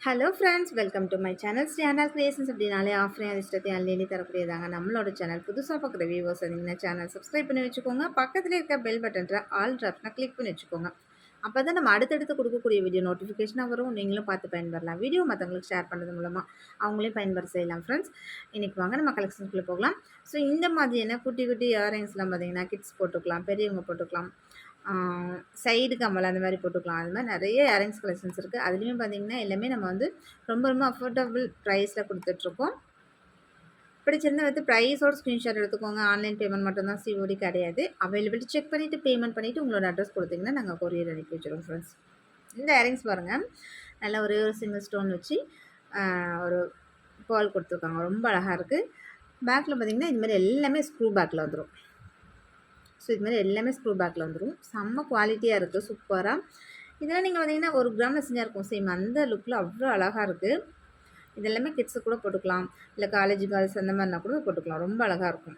Hello friends, welcome to my channel creations. அப்படின்னாலே offline அதிர்ஷ்டத்தை அள்ளி தரக்கூடியதாங்க நம்மளோட சேனல். புதுசாக பார்க்குற வியூவர்ஸ் இருந்தீங்கன்னா சேனல் சப்ஸ்கிரைப் பண்ணி வச்சுக்கோங்க. பக்கத்தில் இருக்க பெல் பட்டன்ற ஆல் ட்ராப்னா கிளிக் பண்ணி வச்சுக்கோங்க. அப்போ தான் நம்ம அடுத்தடுத்து கொடுக்கக்கூடிய வீடியோ நோட்டிஃபிகேஷனாக வரும். நீங்களும் பார்த்து பயன்பெறலாம். வீடியோ மற்றவங்களுக்கு ஷேர் பண்ணுறது மூலமாக அவங்களையும் பயன்பெற செய்யலாம். ஃப்ரெண்ட்ஸ், இன்றைக்கி வாங்க நம்ம கலெக்ஷனுக்குள்ளே போகலாம். ஸோ இந்த மாதிரியான குட்டி குட்டி இயரிங்ஸ்லாம் பார்த்தீங்கன்னா கிட்ஸ் போட்டுக்கலாம், பெரியவங்க போட்டுக்கலாம், சைடு கம்மல் அந்த மாதிரி போட்டுக்கலாம். அது மாதிரி நிறைய இயரிங்ஸ் கலெக்ஷன்ஸ் இருக்குது. அதுலேயும் பார்த்தீங்கன்னா எல்லாமே நம்ம வந்து ரொம்ப ரொம்ப அஃபோர்டபுள் ப்ரைஸில் கொடுத்துட்ருக்கோம். பிடிச்சிருந்தா வந்து ப்ரைஸோட ஸ்க்ரீன்ஷாட் எடுத்துக்கோங்க. ஆன்லைன் பேமெண்ட் மட்டும்தான், சிஓடி கிடையாது. அவைலபிலிட்டி செக் பண்ணிவிட்டு பேமெண்ட் பண்ணிவிட்டு உங்களோட அட்ரஸ் கொடுத்தீங்கன்னா நாங்கள் கொரியர் அனுப்பி வச்சுருவோம். ஃப்ரெண்ட்ஸ், இந்த இயரிங்ஸ் பாருங்கள், நல்லா ஒரே ஒரு சிங்கிள் ஸ்டோன் வச்சு ஒரு பால் கொடுத்துருக்காங்க. ரொம்ப அழகாக இருக்குது. பேக்கில் பார்த்தீங்கன்னா இது மாதிரி எல்லாமே ஸ்க்ரூ பேக்கில் வந்துடும். ஸோ இது மாதிரி எல்லாமே ஸ்க்ரூ பேக்கில் வந்துடும். செம்ம குவாலிட்டியாக இருக்குது, சூப்பராக. இதெல்லாம் நீங்கள் பார்த்தீங்கன்னா 1 கிராமில் செஞ்சால் இருக்கும் சேம் அந்த லுக்கில் அவ்வளோ அழகாக இருக்குது. இதெல்லாமே கிட்ஸு கூட போட்டுக்கலாம், இல்லை காலேஜ் கேர்ள்ஸ் அந்த மாதிரினா கூட போட்டுக்கலாம். ரொம்ப அழகாக இருக்கும்.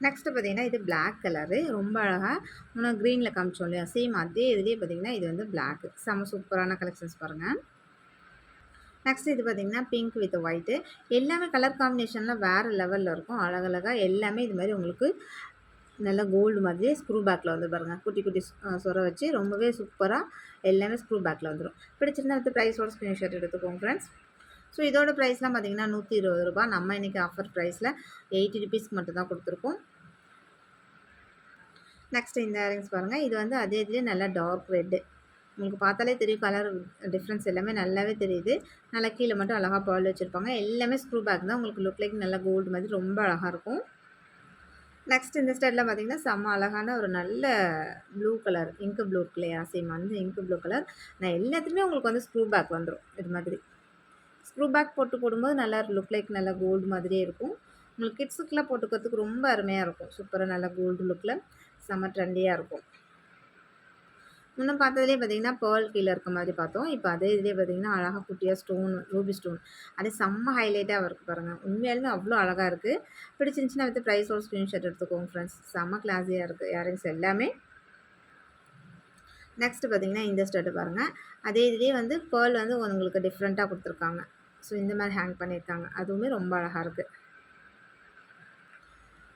நெக்ஸ்ட்டு பார்த்தீங்கன்னா இது பிளாக் கலரு, ரொம்ப அழகாக இன்னும் க்ரீனில் காமிச்சோம் இல்லையா, சேம் அதே இதுலேயே பார்த்தீங்கன்னா இது வந்து பிளாக்கு. செம்ம சூப்பரான கலெக்ஷன்ஸ் பாருங்கள். நெக்ஸ்ட் இது பார்த்தீங்கன்னா பிங்க் வித் ஒயிட்டு. எல்லாமே கலர் காம்பினேஷனில் வேறு லெவலில் இருக்கும். அழகழகாக எல்லாமே இது மாதிரி உங்களுக்கு நல்லா கோல்டு மாதிரியே ஸ்க்ரூ பேக்கில் வந்து பாருங்கள், குட்டி குட்டி சொர வச்சு ரொம்பவே சூப்பராக எல்லாமே ஸ்க்ரூ பேக்கில் வந்துடும். பிடிச்சிருந்தா வந்து ப்ரைஸோட ஸ்க்ரீன்ஷாட் எடுத்துக்கோங்க ஃப்ரெண்ட்ஸ். ஸோ இதோட ப்ரைஸ்லாம் பார்த்தீங்கன்னா 120 ரூபா. நம்ம இன்றைக்கி ஆஃபர் ப்ரைஸில் 80 ருபீஸ்க்கு மட்டும் தான் கொடுத்துருக்கோம். நெக்ஸ்ட் இந்த இயரிங்ஸ் பாருங்கள், இது வந்து அதே இதுலேயே நல்லா டார்க் ரெட்டு. உங்களுக்கு பார்த்தாலே தெரியும், கலர் டிஃப்ரென்ஸ் எல்லாமே நல்லாவே தெரியுது. நல்லா கீழே மட்டும் அழகாக பால் வச்சுருப்பாங்க. எல்லாமே ஸ்க்ரூ பேக் தான். உங்களுக்கு லுக் லைக் நல்லா கோல்டு மாதிரி ரொம்ப அழகாக இருக்கும். நெக்ஸ்ட் இந்த ஸ்டைலில் பார்த்தீங்கன்னா செம்ம அழகான ஒரு நல்ல ப்ளூ கலர், இங்கு ப்ளூ இல்லையா, சேம் அந்த இங்கு ப்ளூ கலர். நான் எல்லாத்துலேயுமே உங்களுக்கு வந்து ஸ்க்ரூ பேக் வந்துடும். இது மாதிரி ஸ்க்ரூ பேக் போடும்போது நல்லா லுக் லைக் நல்லா கோல்டு மாதிரியே இருக்கும். உங்களுக்கு கிட்ஸுக்கெலாம் போட்டுக்கிறதுக்கு ரொம்ப அருமையாக இருக்கும். சூப்பராக நல்லா கோல்டு லுக்கில் செம்ம ட்ரெண்டியாக இருக்கும். முன்ன பார்த்ததுலேயே பார்த்தீங்கன்னா பேர்ல் கீழே இருக்க மாதிரி பார்த்தோம். இப்போ அதே இதுலேயே பார்த்தீங்கன்னா அழகாக குட்டியாக ஸ்டோன், ரூபி ஸ்டோன், அதே செம்ம ஹைலைட்டாக இருக்குது பாருங்கள். உண்மையாலுமே அவ்வளோ அழகாக இருக்குது. பிடிச்சிருந்துச்சின்னா வந்து ப்ரைஸோட ஸ்க்ரீன்ஷாட் எடுத்துக்கோங்க ஃப்ரெண்ட்ஸ். செம்ம கிளாஸியாக இருக்குது இயரிங்ஸ் எல்லாமே. நெக்ஸ்ட்டு பார்த்தீங்கன்னா இந்த ஸ்டட்டு பாருங்கள், அதே இதுலேயே வந்து பேர்ல் வந்து உங்களுக்கு டிஃப்ரெண்ட்டாக கொடுத்துருக்காங்க. ஸோ இந்த மாதிரி ஹேங் பண்ணியிருக்காங்க. அதுவுமே ரொம்ப அழகாக இருக்குது.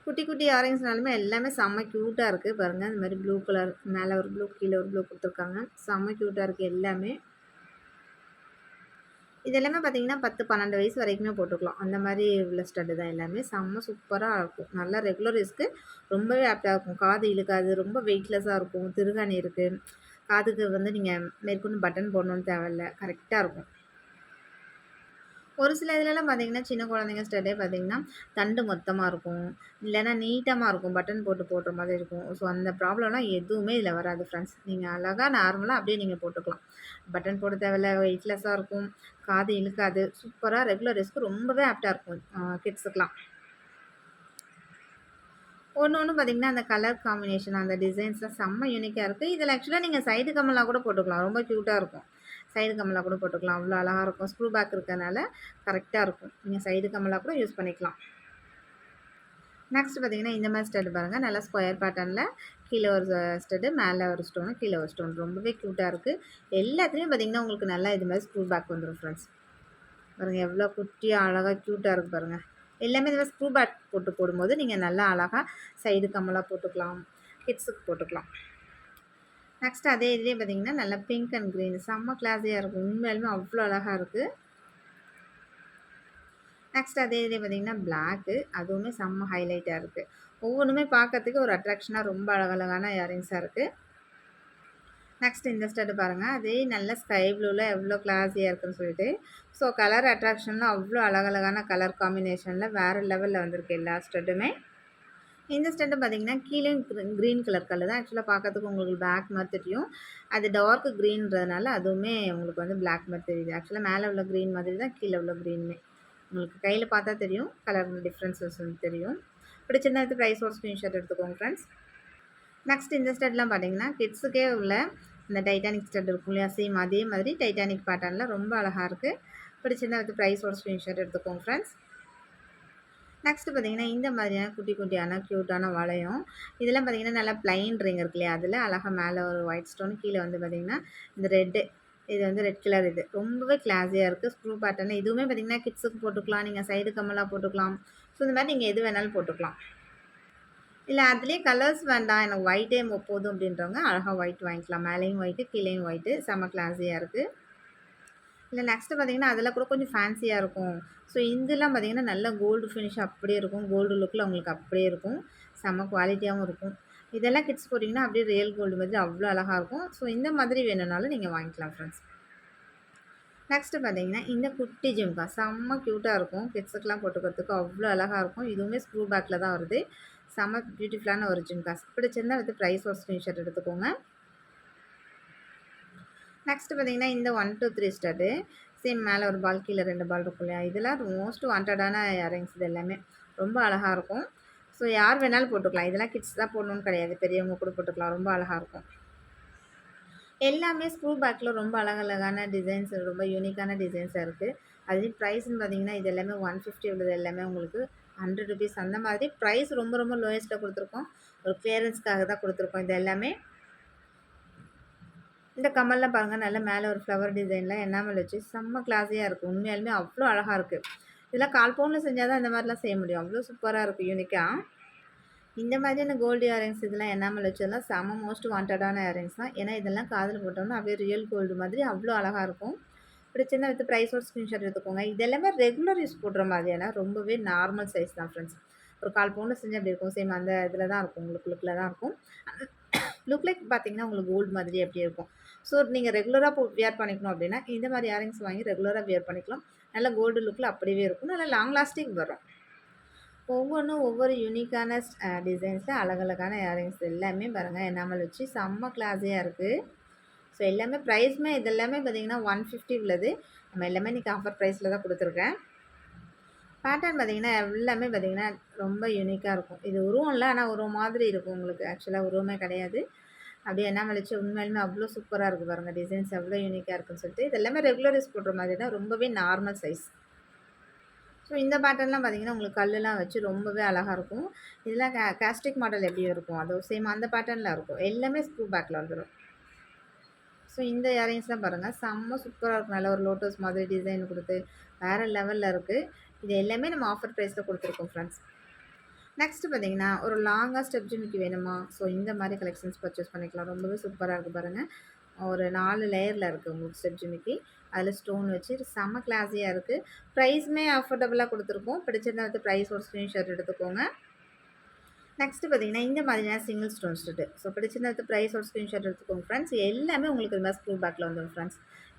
குட்டி குட்டி இயரிங்ஸ்னாலுமே எல்லாமே செம்ம க்யூட்டாக இருக்குது பாருங்கள். இந்த மாதிரி ப்ளூ கலர், மேலே ஒரு ப்ளூ, கீழே ஒரு ப்ளூ கொடுத்துருக்காங்க. செம்ம க்யூட்டாக இருக்குது எல்லாமே. இது எல்லாமே பார்த்தீங்கன்னா 10, 12 வயசு வரைக்குமே போட்டுக்கலாம். அந்த மாதிரி உள்ள ஸ்டட்டு தான் எல்லாமே. செம்ம சூப்பராக இருக்கும். நல்லா ரெகுலர் யூஸ்க்கு ரொம்பவே ஆப்டாக இருக்கும். காது இழுக்காது, ரொம்ப வெயிட்லெஸ்ஸாக இருக்கும். திருகாணி இருக்குது. காதுக்கு வந்து நீங்கள் மேற்கொண்டு பட்டன் போடணுன்னு தேவையில்ல, கரெக்டாக இருக்கும். ஒரு சில இதுலலாம் பார்த்தீங்கன்னா சின்ன குழந்தைங்க ஸ்டட்டே பார்த்தீங்கன்னா தண்டு மொத்தமாக இருக்கும், இல்லைன்னா நீட்டமாக இருக்கும், பட்டன் போட்டு போடுற மாதிரி இருக்கும். ஸோ அந்த ப்ராப்ளம்லாம் எதுவுமே இதில் வராது ஃப்ரெண்ட்ஸ். நீங்கள் அழகாக நார்மலாக அப்படியே நீங்கள் போட்டுக்கலாம். பட்டன் போட தேவையில்ல, வெயிட்லெஸ்ஸாக இருக்கும், காது இழுக்காது, சூப்பராக ரெகுலர் யூஸ்க்கு ரொம்பவே ஆப்டாக இருக்கும் கிட்ஸுக்கெலாம். ஒன்று பார்த்தீங்கன்னா அந்த கலர் காம்பினேஷன், அந்த டிசைன்ஸ்லாம் செம்ம யூனிக்காக இருக்குது. இதில் ஆக்சுவலாக நீங்கள் சைடு கம்மலாக கூட போட்டுக்கலாம், ரொம்ப க்யூட்டாக இருக்கும். சைடு கம்மலாக கூட போட்டுக்கலாம், அவ்வளோ அழகாக இருக்கும். ஸ்க்ரூ பேக் இருக்கிறதுனால கரெக்டாக இருக்கும். நீங்கள் சைடு கம்மலாக கூட யூஸ் பண்ணிக்கலாம். நெக்ஸ்ட் பார்த்தீங்கன்னா இந்த மாதிரி ஸ்டட் பாருங்கள், நல்லா ஸ்கொயர் பேட்டர்னில் கீழே ஒரு ஸ்டட்டு, மேலே ஒரு ஸ்டோனு, கீழே ஒரு ஸ்டோன், ரொம்பவே க்யூட்டாக இருக்குது. எல்லாத்துலேயும் பார்த்தீங்கன்னா உங்களுக்கு நல்லா இது மாதிரி ஸ்க்ரூ பேக் வந்துடும் ஃப்ரெண்ட்ஸ். பாருங்கள் எவ்வளோ குட்டியாக அழகாக க்யூட்டாக இருக்குது பாருங்கள். எல்லாமே இந்த மாதிரி ஸ்க்ரூ பேக் போட்டு போடும்போது நீங்கள் நல்லா அழகாக சைடு கம்மலாக போட்டுக்கலாம், கிட்ஸுக்கு போட்டுக்கலாம். நெக்ஸ்ட் அதே இதுலேயே பார்த்தீங்கன்னா நல்லா பிங்க் அண்ட் க்ரீன், செம்ம கிளாஸியாக இருக்கும். உண்மையாலுமே அவ்வளோ அழகாக இருக்குது. நெக்ஸ்ட் அதே இதுலேயே பார்த்தீங்கன்னா பிளாக்கு, அதுவுமே செம்ம ஹைலைட்டாக இருக்குது. ஒவ்வொன்றுமே பார்க்கறதுக்கு ஒரு அட்ராக்ஷனாக ரொம்ப அழகழகான இயரிங்ஸாக இருக்குது. நெக்ஸ்ட் இந்த ஸ்டட்டு பாருங்கள், அதே நல்ல ஸ்கை ப்ளூவில் எவ்வளோ கிளாஸியாக இருக்குதுன்னு சொல்லிட்டு. ஸோ கலர் அட்ராக்ஷனில் அவ்வளோ அழகழகான கலர் காம்பினேஷனில் வேறு லெவலில் வந்திருக்கு எல்லா ஸ்டட்டுமே. இந்த ஸ்டட்டு பார்த்தீங்கன்னா கீழே க்ரீன் கலர் தான். ஆக்சுவலாக பார்க்கறதுக்கு உங்களுக்கு பிளாக் மாதிரி தெரியும். அது டார்க் க்ரீன்றதுனால அதுவுமே உங்களுக்கு வந்து பிளாக் மாதிரி தெரியுது. ஆக்சுவலாக மேலே உள்ள க்ரீன் மாதிரி தான் கீழே உள்ள க்ரீனுமே. உங்களுக்கு கையில் பார்த்தா தெரியும், கலர் டிஃப்ரென்சஸ் வந்து தெரியும். பிடிச்சிருந்தா எடுத்து ப்ரைஸோட ஸ்க்ரீன்ஷாட் எடுத்துக்கோங்க ஃப்ரெண்ட்ஸ். நெக்ஸ்ட் இந்த ஸ்டட்லாம் பார்த்தீங்கன்னா கிட்ஸுக்கே உள்ள இந்த டைட்டானிக் ஸ்டட் இருக்கும் இல்லையா, சேம் அதே மாதிரி டைட்டானிக் பேட்டர்னில் ரொம்ப அழகாக இருக்குது. பிடிச்சிருந்தா எடுத்து ப்ரைஸோட ஸ்க்ரீன்ஷாட் எடுத்துக்கோங்க ஃப்ரெண்ட்ஸ். நெக்ஸ்ட்டு பார்த்தீங்கன்னா இந்த மாதிரியான குட்டி குட்டியான க்யூட்டான வளையம். இதெல்லாம் பார்த்தீங்கன்னா நல்லா ப்ளைன் ரிங் இருக்கு இல்லையா, அதில் அழகாக மேலே ஒரு ஒயிட் ஸ்டோன், கீழே வந்து பார்த்திங்கன்னா இந்த ரெட்டு இது வந்து ரெட் கலர் இது. ரொம்பவே கிளாஸியா இருக்கு. ஸ்க்ரூ பேட்டர்ன் இதுவுமே பார்த்தீங்கன்னா, கிட்ஸுக்கு போட்டுக்கலாம். நீங்க சைடு கம்மலா போட்டுக்கலாம். ஸோ இந்த மாரி நீங்க எது வேணாலும் போட்டுக்கலாம். இல்ல அதிலேயே கலர்ஸ் வேண்டாம். எனக்கு ஒயிட்டே போதும் அப்படின்றவங்க அழகா ஒயிட் வாங்கிக்கலாம். மேலேயும் ஒயிட்டு, கீழேயும் ஒயிட்டு. செம்ம கிளாஸியா இருக்கு. இல்ல நெக்ஸ்ட்டு பார்த்தீங்கன்னா, அதில கூட கொஞ்சம் ஃபேன்சியா இருக்கும். ஸோ இதெல்லாம் பார்த்தீங்கன்னா, நல்ல கோல்டு ஃபினிஷ் அப்படியே இருக்கும். கோல்டு லுக்ல உங்களுக்கு அப்படியே இருக்கும். செம்ம குவாலிட்டியாவும் இருக்கும். இதெல்லாம் கிட்ஸ் போட்டிங்கன்னா, அப்படியே ரியல் கோல்டு மாதிரி அவ்வளோ அழகா இருக்கும். ஸோ இந்த மாதிரி வேணும்னாலும் நீங்க வாங்கிக்கலாம் ஃப்ரெண்ட்ஸ். நெக்ஸ்ட்டு பார்த்தீங்கன்னா, இந்த குட்டி ஜிம்கா செம்ம க்யூட்டா இருக்கும். கிட்ஸுக்குலாம் போட்டுக்கிறதுக்கு அவ்வளோ அழகா இருக்கும். இதுவுமே ஸ்க்ரூ பேக்ல தான் வருது. செம்ம பியூட்டிஃபுல்லான ஒரு ஜிம்காஸ். பிடிச்சிருந்தா வித் ப்ரைஸோட ஸ்க்ரீன்ஷாட் எடுத்துக்கோங்க. நெக்ஸ்ட் பார்த்தீங்கன்னா, இந்த 1, 2, 3 ஸ்டட்டு. சேம் மேலே ஒரு பால், கீழே 2 பால் இருக்கும் இல்லையா? இதெல்லாம் மோஸ்ட் வாண்டடான இயரிங்ஸ் இது எல்லாமே. ரொம்ப அழகா இருக்கும். ஸோ யார் வேணாலும் போட்டுக்கலாம். இதெல்லாம் கிட்ஸ் தான் போடணும்னு கிடையாது. பெரியவங்க கூட போட்டுக்கலாம். ரொம்ப அழகா இருக்கும். எல்லாமே ஸ்க்ரூ பேக்கில் ரொம்ப அழகழகான டிசைன்ஸ், ரொம்ப யூனிக்கான டிசைன்ஸாக இருக்குது. அதுலேயும் ப்ரைஸ்ன்னு பார்த்தீங்கன்னா, இது எல்லாமே 150 உள்ளது எல்லாமே உங்களுக்கு ₹100 அந்த மாதிரி ப்ரைஸ் ரொம்ப ரொம்ப லோயஸ்ட்டில் கொடுத்துருக்கோம். ஒரு கிளியரன்ஸ்க்காக தான் கொடுத்துருக்கோம் இது எல்லாமே. இந்த கம்மல்லாம் பாருங்க, நல்லா மேலே ஒரு ஃப்ளவர் டிசைன்ல எனாமல் வச்சு செம்ம கிளாஸியா இருக்கு. உண்மையாலுமே அவ்ளோ அழகா இருக்கு. இதெல்லாம் 1/4 பவுன்ல செஞ்சா தான் இந்த மாரிலாம் செய்ய முடியும். அவ்ளோ சூப்பரா இருக்கு யூனிக்கா. இந்த மாதிரியான கோல்டு இயரிங்ஸ் இதெல்லாம் எனாமல் வச்சதெல்லாம் செம்ம மோஸ்ட் வாண்டடான இயரிங்ஸ் தான். ஏன்னா இதெல்லாம் காதுல போட்டோம்னா அப்படியே ரியல் கோல்டு மாதிரி அவ்ளோ அழகா இருக்கும். பிடிச்சிருந்தா வித் ப்ரைஸோட ஸ்க்ரீன்ஷாட் எடுத்துக்கோங்க. இது எல்லாமே ரெகுலர் யூஸ் போடுற மாதிரியான ரொம்பவே நார்மல் சைஸ் தான் ஃப்ரெண்ட்ஸ். ஒரு 1/4 பவுன்ல செஞ்சா அப்படி இருக்கும். சேம் அந்த இதில தான் இருக்கும். உங்களுக்கு லுக்ல தான் இருக்கும். லுக் லைக் பார்த்தீங்கன்னா, உங்களுக்கு கோல்டு மாதிரி அப்படியே இருக்கும். ஸோ நீங்க ரெகுலரா வியர் பண்ணிக்கணும் அப்படின்னா, இந்த மாரி இயரிங்ஸ் வாங்கி ரெகுலரா வியர் பண்ணிக்கலாம். நல்ல கோல்டு லுக்ல அப்படியே இருக்கும். நல்லா லாங் லாஸ்டிங் வரும். ஒவ்வொன்னும் ஒவ்வொரு யூனிக்கான டிசைன்ஸ்ல அழகழகான இயரிங்ஸ் எல்லாமே பாருங்க எனாமல் வச்சு செம்ம கிளாஸியா இருக்கு. ஸோ எல்லாமே ப்ரைஸுமே இது எல்லாமே பார்த்தீங்கன்னா 150 உள்ளது. நம்ம எல்லாமே இன்னைக்கு ஆஃபர் ப்ரைஸில தான் குடுத்துருக்கேன். பேட்டர்ன் பார்த்தீங்கன்னா, எல்லாமே பார்த்தீங்கன்னா, ரொம்ப யூனிக்கா இருக்கும். இது உருவம் இல்ல. ஆனா உருவம் மாதிரி இருக்கும் உங்களுக்கு. ஆக்சுவலா உருவமே கிடையாது. அப்படியே எனாமல் வச்சு உண்மையாலுமே அவ்வளோ சூப்பரா இருக்கு பாருங்க. டிசைன்ஸ் எவ்வளோ யூனிக்கா இருக்குன்னு சொல்லிட்டு. இது எல்லாமே ரெகுலர் யூஸ் போடுற மாதிரி தான். ரொம்பவே நார்மல் சைஸ். ஸோ இந்த பேட்டர்ன்லாம் பார்த்தீங்கன்னா, உங்களுக்கு கல்லுலாம் வச்சு ரொம்பவே அழகா இருக்கும். இதெல்லாம் காஸ்டிக் மாடல் எப்படி இருக்கும்? அதோ சேம் அந்த பேட்டர்ன்ல இருக்கும். எல்லாமே ஸ்க்ரூ பேக்ல வந்துரும். ஸோ இந்த இயரிங்ஸ்லாம் பாருங்க, செம்ம சூப்பரா இருக்கும். நல்ல ஒரு லோட்டஸ் மாதிரி டிசைன் குடுத்து, வேற லெவல்ல இருக்கு. இது எல்லாமே நம்ம ஆஃபர் ப்ரைஸ்ல குடுத்துருக்கோம் ஃப்ரெண்ட்ஸ். நெக்ஸ்ட் பார்த்தீங்கன்னா, ஒரு லாங்கா ஸ்டெப் ஜிமிக்கி வேணுமா? ஸோ இந்த மாரி கலெக்ஷன்ஸ் பர்ச்சேஸ் பண்ணிக்கலாம். ரொம்பவே சூப்பரா இருக்கு பாருங்க. ஒரு 4 லேயர்ல இருக்கு உங்களுக்கு ஸ்டெப் ஜிமிக்கி. அதில ஸ்டோன் வச்சு செம்ம கிளாஸியா இருக்கு. ப்ரைஸுமே அஃபோர்டபுளா குடுத்துருக்கோம். பிடிச்சிருந்தா வந்து ப்ரைஸோட ஸ்க்ரீன்ஷாட் எடுத்துக்கோங்க. நெக்ஸ்ட் பார்த்தீங்கன்னா, இந்த மாதிரியான சிங்கிள் ஸ்டோன் ஸ்டட். ஸோ பிடிச்சிருந்தா வந்து ப்ரைஸோட ஸ்க்ரீன்ஷாட் எடுத்துக்கோங்க ஃப்ரெண்ட்ஸ். எல்லாமே உங்களுக்கு இது மாரி ஸ்க்ரூ பேக்ல வந்துரும் ஃப்ரெண்ட்ஸ்.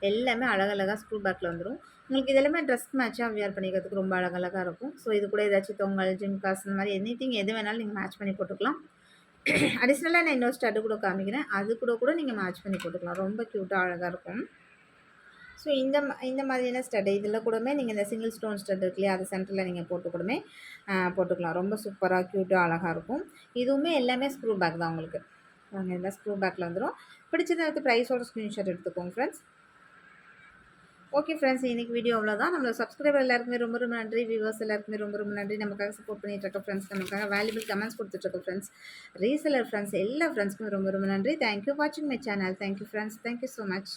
எல்லாமே அழகழகா ஸ்க்ரூ பேக்ல வந்துரும். உங்களுக்கு இது எல்லாமே ட்ரெஸ் மேட்சா வியர் பண்ணிக்கிறதுக்கு ரொம்ப அழகழகா இருக்கும். ஸோ இது கூட ஏதாச்சும் தொங்கல், ஜிம்காஸ் இந்த மாரி எனிதிங் எது வேணாலும் நீங்க மேட்ச் பண்ணி போட்டுக்கலாம். அடிஷ்னலா நான் இன்னொரு ஸ்டட் கூட காமிக்கிறேன். அது கூட கூட நீங்க மேட்ச் பண்ணி போட்டுக்கலாம். ரொம்ப க்யூட்டா அழகா இருக்கும். ஸோ இந்த மாதிரியான ஸ்டட் இதில கூடமே நீங்க இந்த சிங்கிள் ஸ்டோன் ஸ்டட் இருக்கு இல்லையா? அது சென்டர்ல நீங்க போட்டு கூடமே போட்டுக்கலாம். ரொம்ப சூப்பரா, க்யூட்டா அழகா இருக்கும். இதுவுமே எல்லாமே ஸ்க்ரூ பேக் தான் உங்களுக்கு. பாருங்க இதெல்லாம் ஸ்க்ரூ பேக்ல வந்துரும். பிடிச்சத வந்து ப்ரைஸோட ஸ்க்ரீன்ஷாட் எடுத்துக்கோங்க ஃப்ரெண்ட்ஸ். ஓகே ஃப்ரெண்ட்ஸ், இன்னைக்கு வீடியோ அவ்வளோதான். நம்மளோட சப்ஸ்கிரைபர் எல்லாருக்குமே ரொம்ப ரொம்ப நன்றி. வியூவர்ஸ் எல்லாருக்குமே ரொம்ப ரொம்ப நன்றி. நமக்காக சப்போர்ட் பண்ணிட்டு இருக்க ஃப்ரெண்ட்ஸ், நமக்காக வேல்யூபிள் கமெண்ட்ஸ் கொடுத்துட்டு இருக்க ஃப்ரெண்ட்ஸ், ரீசெல்லர் ஃப்ரெண்ட்ஸ் எல்லா ஃப்ரெண்ட்ஸ்க்குமே ரொம்ப ரொம்ப நன்றி. தேங்க் யூ வாட்சிங் my channel. Thank you friends. Thank you so much.